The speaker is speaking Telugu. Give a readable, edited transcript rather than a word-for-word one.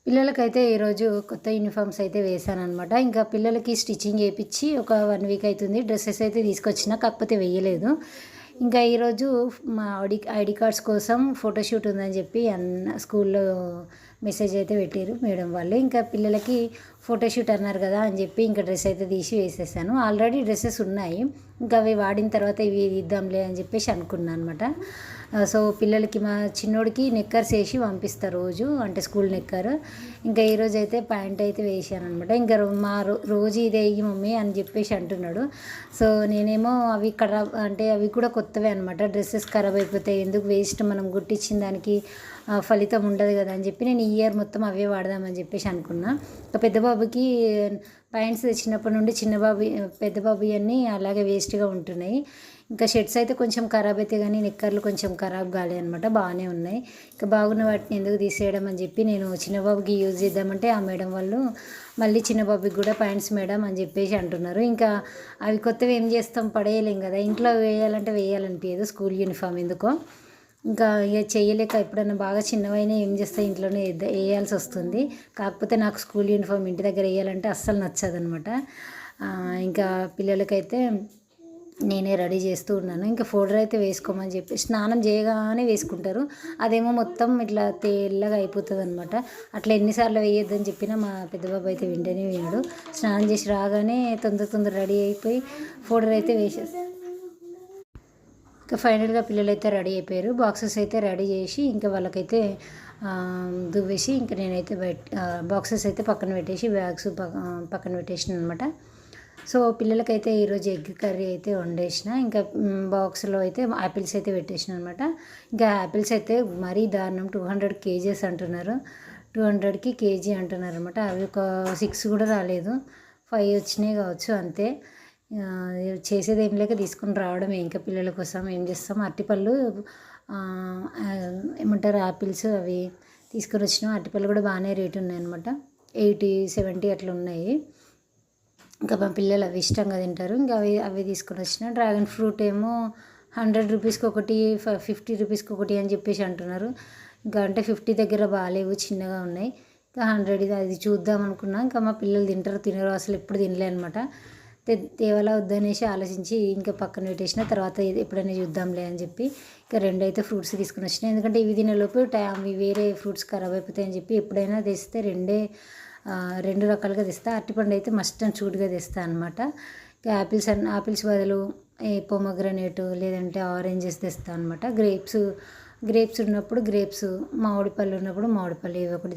పిల్లలకైతే ఈరోజు కొత్త యూనిఫామ్స్ అయితే వేశాననమాట. ఇంకా పిల్లలకి స్టిచ్చింగ్ ఏపిచ్చి ఒక 1 వీక్ అయితుంది. డ్రెసెస్ అయితే తీసుకొచ్చిన, కాకపోతే వేయలేదు. ఇంకా ఈరోజు మా ఐడీ కార్డ్స్ కోసం ఫోటోషూట్ ఉందని చెప్పి స్కూల్లో మెసేజ్ అయితే పెట్టారు మేడం వాళ్ళు. ఇంకా పిల్లలకి ఫోటోషూట్ అన్నారు కదా అని చెప్పి ఇంకా డ్రెస్ అయితే తీసి వేసేసాను. ఆల్రెడీ డ్రెస్సెస్ ఉన్నాయి, ఇంకా అవి వాడిన తర్వాత ఇవి ఇద్దాంలే అని చెప్పేసి అనుకున్నాను అనమాట. సో పిల్లలకి మా చిన్నోడికి నెక్కర్స్ వేసి పంపిస్తారు రోజు, అంటే స్కూల్ నెక్కర్. ఇంకా ఈరోజు అయితే ప్యాంట్ అయితే వేసాను అనమాట. ఇంకా రోజు ఇదే వేయి మమ్మీ అని చెప్పేసి అంటున్నాడు. సో నేనేమో అవి అంటే అవి కూడా కొత్తవే అనమాట. డ్రెస్సెస్ ఖరాబ్ అయిపోతాయి, ఎందుకు వేస్ట్, మనం గుట్టించిన దానికి ఫలితం ఉండదు కదా అని చెప్పి నేను ఈ ఇయర్ మొత్తం అవే వాడదామని చెప్పేసి అనుకున్నా. ఇంకా పెద్ద బాబుకి ప్యాంట్స్ తెచ్చినప్పటి నుండి పెద్ద బాబు అన్నీ అలాగే వేస్ట్గా ఉంటున్నాయి. ఇంకా షర్ట్స్ అయితే కొంచెం ఖరాబ్ అయితే కానీ నిక్కర్లు కొంచెం ఖరాబ్ కాలే అనమాట, బాగానే ఉన్నాయి. ఇంకా బాగున్న వాటిని ఎందుకు తీసేయడం అని చెప్పి నేను చిన్నబాబుకి యూజ్ చేద్దామంటే ఆ మేడం వాళ్ళు మళ్ళీ చిన్నబాబుకి కూడా ప్యాంట్స్ మేడం అని చెప్పేసి అంటున్నారు. ఇంకా అవి కొత్తవి ఏం చేస్తాం, పడేయలేం కదా, ఇంట్లో వేయాలంటే వేయాలనిపించదు స్కూల్ యూనిఫామ్ ఎందుకో. ఇంకా ఇక చేయలేక ఎప్పుడన్నా బాగా చిన్నవైనా ఏం చేస్తే ఇంట్లోనే వేయాల్సి వస్తుంది. కాకపోతే నాకు స్కూల్ యూనిఫామ్ ఇంటి దగ్గర వేయాలంటే అస్సలు నచ్చదనమాట. ఇంకా పిల్లలకైతే నేనే రెడీ చేస్తూ ఉన్నాను. ఇంకా పౌడర్ అయితే వేసుకోమని చెప్పి స్నానం చేయగానే వేసుకుంటారు, అదేమో మొత్తం ఇట్లా తెల్లగా అయిపోతుంది అనమాట. అట్లా ఎన్నిసార్లు వేయొద్దని చెప్పినా మా పెద్దబాబు అయితే వింటేనే వినడు. స్నానం చేసి రాగానే తొందర రెడీ అయిపోయి పౌడర్ అయితే వేసేస్తాను. ఇంకా ఫైనల్గా పిల్లలైతే రెడీ అయిపోయారు. బాక్సెస్ అయితే రెడీ చేసి ఇంకా వాళ్ళకైతే దువ్వేసి ఇంకా నేనైతే బాక్సెస్ అయితే పక్కన పెట్టేసి బ్యాగ్స్ పక్కన పెట్టేసిన అనమాట. సో పిల్లలకైతే ఈరోజు ఎగ్ కర్రీ అయితే వండేసిన. ఇంకా బాక్స్లో అయితే యాపిల్స్ అయితే పెట్టేసిన అనమాట. ఇంకా యాపిల్స్ అయితే మరీ దారుణం, 200 kgs అంటున్నారు. 200కి కేజీ అంటున్నారు అనమాట. అవి ఒక 6 కూడా రాలేదు, 5 వచ్చినాయి కావచ్చు అంతే. చేసేది ఏం లేక తీసుకుని రావడమే. ఇంకా పిల్లల కోసం ఏం చేస్తాం, అరటిపళ్ళు ఏమంటారు యాపిల్స్ అవి తీసుకొని వచ్చినాం. అరటిపళ్ళు కూడా బాగానే రేటు ఉన్నాయన్నమాట, 80-70 అట్లా ఉన్నాయి. ఇంకా మా పిల్లలు అవి ఇష్టంగా తింటారు. ఇంకా అవి తీసుకొని వచ్చిన. డ్రాగన్ ఫ్రూట్ ఏమో 100 రూపీస్కి ఒకటి, 50 రూపీస్కి ఒకటి అని చెప్పేసి అంటున్నారు. ఇంకా అంటే 50 దగ్గర బాగాలేవు, చిన్నగా ఉన్నాయి. ఇంకా 100 అది చూద్దాం అనుకున్నా. ఇంకా మా పిల్లలు తినరు, అసలు ఎప్పుడు తినలే అనమాట. తేవాలా వద్దనేసి ఆలోచించి ఇంకా పక్కన పెట్టేసిన. తర్వాత ఎప్పుడైనా చూద్దాంలే అని చెప్పి ఇంకా 2 అయితే ఫ్రూట్స్ తీసుకుని వచ్చినాయి. ఎందుకంటే ఇవి తినేలోపు అవి వేరే ఫ్రూట్స్ ఖరాబ్ అయిపోతాయని చెప్పి ఎప్పుడైనా తెస్తే 2 రకాలుగా తెస్తా. అరటిపండు అయితే మస్ట్ అండ్ షూట్గా తెస్తా అనమాట. ఇంకా ఆపిల్స్ బదులు పొమగ్రనేట్ లేదంటే ఆరెంజెస్ తెస్తా అనమాట. గ్రేప్స్ ఉన్నప్పుడు గ్రేప్స్, మామిడి పళ్ళు ఉన్నప్పుడు మామిడి పళ్ళు, ఇవి ఒకటి